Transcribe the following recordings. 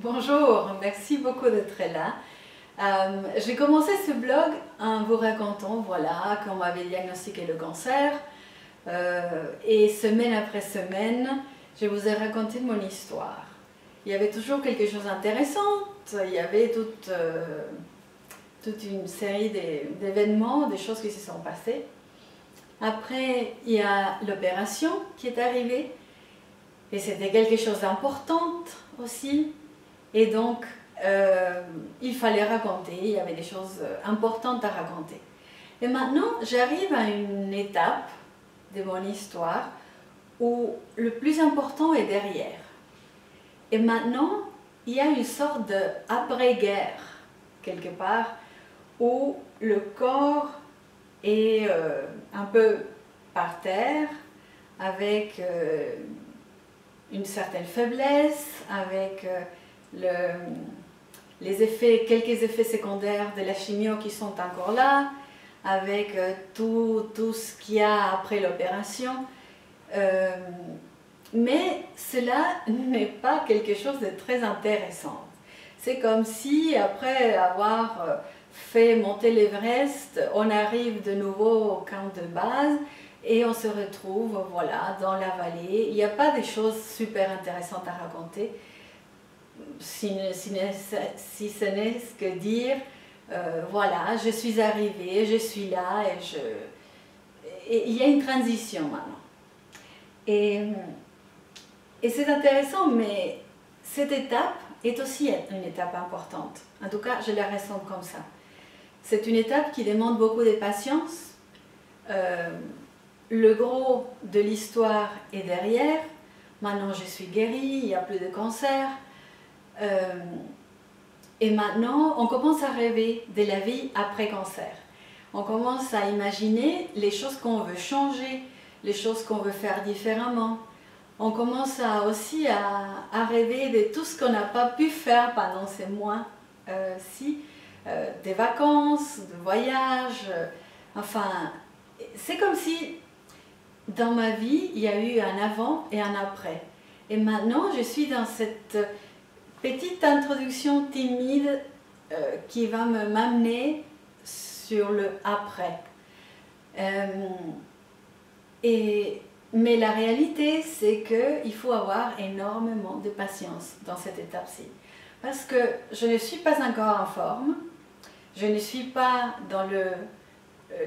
Bonjour, merci beaucoup d'être là. J'ai commencé ce blog en vous racontant voilà, qu'on m'avait diagnostiqué le cancer et semaine après semaine, je vous ai raconté mon histoire. Il y avait toujours quelque chose d'intéressant, il y avait toute une série d'événements, des choses qui se sont passées. Après, il y a l'opération qui est arrivée et c'était quelque chose d'important aussi. Et donc, il fallait raconter, il y avait des choses importantes à raconter. Et maintenant, j'arrive à une étape de mon histoire où le plus important est derrière. Et maintenant, il y a une sorte d'après-guerre, quelque part, où le corps est un peu par terre, avec une certaine faiblesse, avec quelques effets secondaires de la chimio qui sont encore là, avec tout ce qu'il y a après l'opération. Mais cela n'est pas quelque chose de très intéressant. C'est comme si, après avoir fait monter l'Everest, on arrive de nouveau au camp de base et on se retrouve voilà, dans la vallée. Il n'y a pas de choses super intéressantes à raconter. Si ce n'est que dire, voilà, je suis arrivée, je suis là et il y a une transition maintenant. Et c'est intéressant, mais cette étape est aussi une étape importante. En tout cas, je la ressens comme ça. C'est une étape qui demande beaucoup de patience. Le gros de l'histoire est derrière. Maintenant, je suis guérie, il n'y a plus de cancer. Et maintenant, on commence à rêver de la vie après cancer. On commence à imaginer les choses qu'on veut changer, les choses qu'on veut faire différemment. On commence aussi à rêver de tout ce qu'on n'a pas pu faire pendant ces mois-ci, des vacances, de voyages, enfin, c'est comme si dans ma vie, il y a eu un avant et un après. Et maintenant, je suis dans cette petite introduction timide qui va m'amener sur le après. Mais la réalité, c'est qu'il faut avoir énormément de patience dans cette étape-ci. Parce que je ne suis pas encore en forme, je ne suis pas dans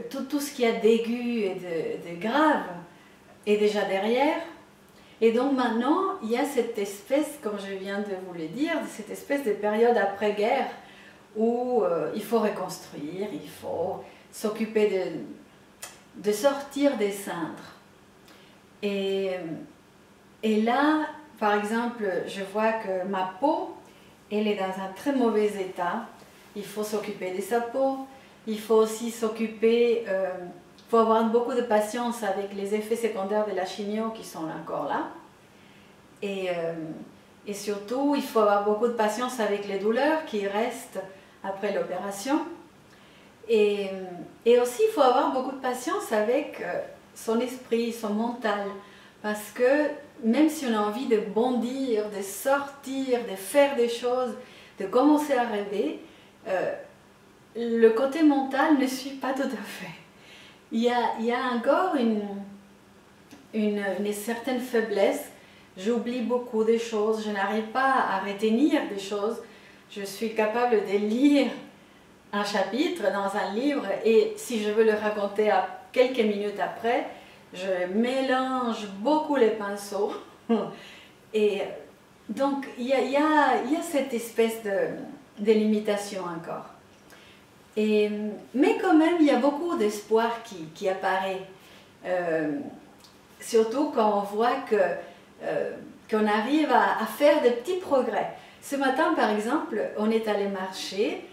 tout ce qu'il y a d'aigu et de grave est déjà derrière. Et donc maintenant, il y a cette espèce, comme je viens de vous le dire, cette espèce de période après-guerre où il faut reconstruire, il faut s'occuper de sortir des cendres. Et là, par exemple, je vois que ma peau, elle est dans un très mauvais état. Il faut s'occuper de sa peau, il faut aussi s'occuper... il faut avoir beaucoup de patience avec les effets secondaires de la chimio qui sont encore là. Et surtout, il faut avoir beaucoup de patience avec les douleurs qui restent après l'opération. Et aussi, il faut avoir beaucoup de patience avec son esprit, son mental. Parce que même si on a envie de bondir, de sortir, de faire des choses, de commencer à rêver, le côté mental ne suit pas tout à fait. Il y a encore une certaine faiblesse. J'oublie beaucoup de choses, je n'arrive pas à retenir des choses. Je suis capable de lire un chapitre dans un livre et si je veux le raconter à quelques minutes après, je mélange beaucoup les pinceaux. Et donc il y a cette espèce de limitation encore. Mais quand même, il y a beaucoup d'espoir qui apparaît. Surtout quand on voit qu'on arrive à faire des petits progrès. Ce matin, par exemple, on est allé marcher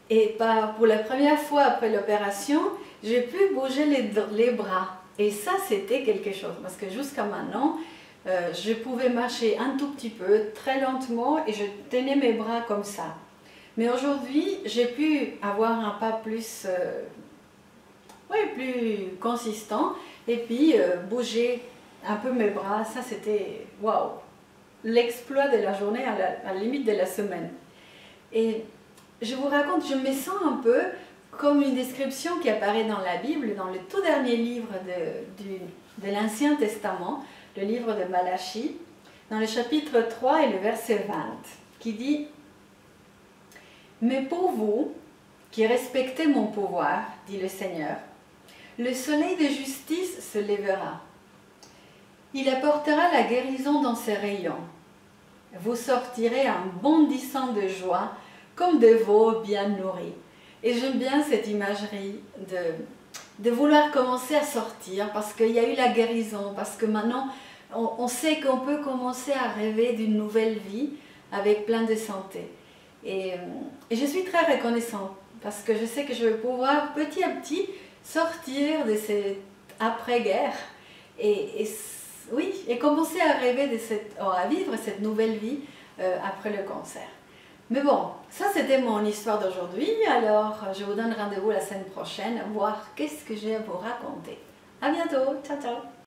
et pour la première fois après l'opération, j'ai pu bouger les bras. Et ça, c'était quelque chose, parce que jusqu'à maintenant, je pouvais marcher un tout petit peu, très lentement, et je tenais mes bras comme ça. Mais aujourd'hui, j'ai pu avoir un pas plus consistant, et puis bouger un peu mes bras, ça c'était waouh! l'exploit de la journée à la limite de la semaine. Et je vous raconte, je me sens un peu comme une description qui apparaît dans la Bible, dans le tout dernier livre de l'Ancien Testament, le livre de Malachie, dans le chapitre 3 et le verset 20, qui dit « Mais pour vous, qui respectez mon pouvoir, dit le Seigneur, le soleil de justice se lèvera. Il apportera la guérison dans ses rayons. Vous sortirez en bondissant de joie, comme des veaux bien nourris. » Et j'aime bien cette imagerie de vouloir commencer à sortir, parce qu'il y a eu la guérison, parce que maintenant, on sait qu'on peut commencer à rêver d'une nouvelle vie avec plein de santé. Et je suis très reconnaissante, parce que je sais que je vais pouvoir petit à petit sortir de cette après-guerre et commencer à rêver à vivre cette nouvelle vie après le cancer. Mais bon, ça c'était mon histoire d'aujourd'hui, alors je vous donne rendez-vous la semaine prochaine, voir qu'est-ce que j'ai à vous raconter. À bientôt, ciao ciao!